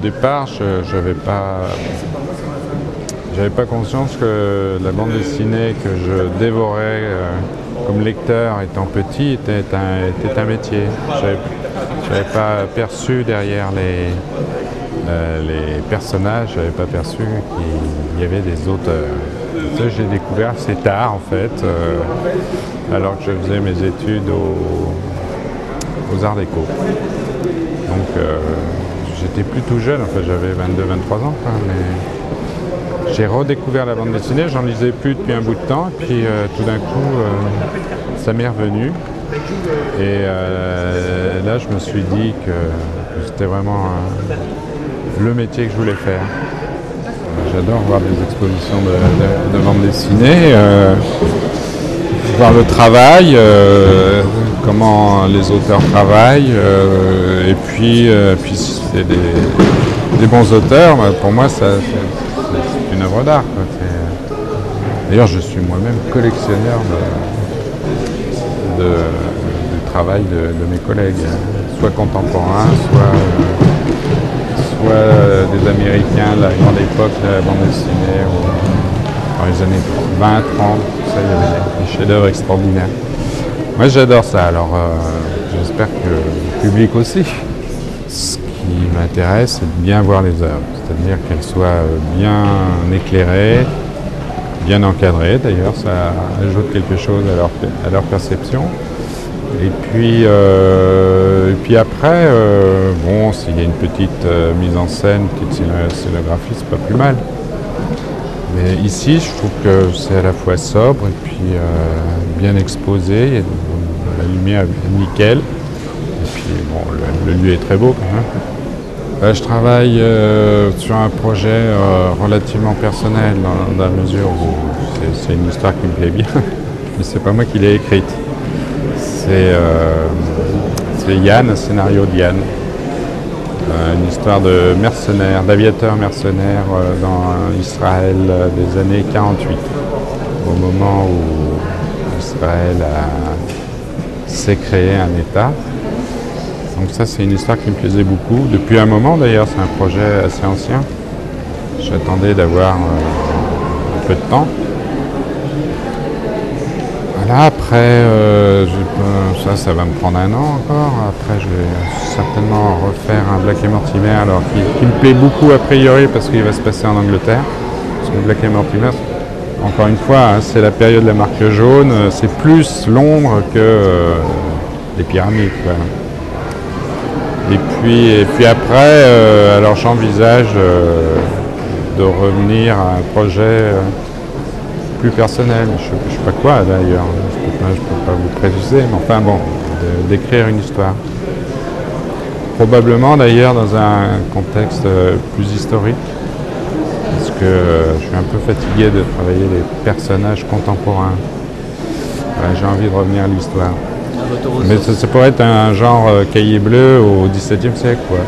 départ, j'avais pas conscience que la bande dessinée que je dévorais comme lecteur étant petit était un métier. J'avais pas perçu derrière les personnages, j'avais pas perçu qu'il y avait des auteurs. Ça, j'ai découvert assez tard en fait, alors que je faisais mes études aux Arts Déco. Donc j'étais plus tout jeune, en fait j'avais 22-23 ans, mais j'ai redécouvert la bande dessinée, j'en lisais plus depuis un bout de temps, et puis tout d'un coup ça m'est revenu. Et là je me suis dit que c'était vraiment le métier que je voulais faire. J'adore voir des expositions de bande dessinée, voir le travail, comment les auteurs travaillent, et puis si c'est des bons auteurs, pour moi c'est une œuvre d'art. D'ailleurs je suis moi-même collectionneur du travail de mes collègues, soit contemporains, soit des Américains de la grande époque de la bande dessinée, dans les années 20, 30, ça, il y avait des chefs-d'œuvre extraordinaires. Moi j'adore ça, alors j'espère que le public aussi. Ce qui m'intéresse, c'est de bien voir les œuvres, c'est-à-dire qu'elles soient bien éclairées, bien encadrées, d'ailleurs ça ajoute quelque chose à leur perception. Et puis après, bon, s'il y a une petite mise en scène, une petite scénographie, c'est pas plus mal. Mais ici, je trouve que c'est à la fois sobre et puis bien exposé, il y a la lumière nickel. Et puis bon, le lieu est très beau quand même. Je travaille sur un projet relativement personnel dans la mesure où c'est une histoire qui me plaît bien, mais c'est pas moi qui l'ai écrite. C'est Yann, un scénario de Yann, une histoire de mercenaires, d'aviateurs mercenaires dans Israël des années 48, au moment où Israël s'est créé un État. Donc ça c'est une histoire qui me plaisait beaucoup, depuis un moment d'ailleurs, c'est un projet assez ancien. J'attendais d'avoir un peu de temps. Voilà, après, ça va me prendre un an encore. Après, je vais certainement refaire un Black et Mortimer, alors qui me plaît beaucoup a priori parce qu'il va se passer en Angleterre. Parce que Black et Mortimer, encore une fois, hein, c'est la période de la marque jaune. C'est plus Londres que les pyramides, quoi. Et puis après, alors j'envisage de revenir à un projet plus personnel, je ne sais pas quoi d'ailleurs, je ne peux pas vous préciser, mais enfin bon, d'écrire une histoire. Probablement d'ailleurs dans un contexte plus historique, parce que je suis un peu fatigué de travailler les personnages contemporains. Voilà, j'ai envie de revenir à l'histoire. Mais ça pourrait être un genre cahier bleu au XVIIe siècle, quoi.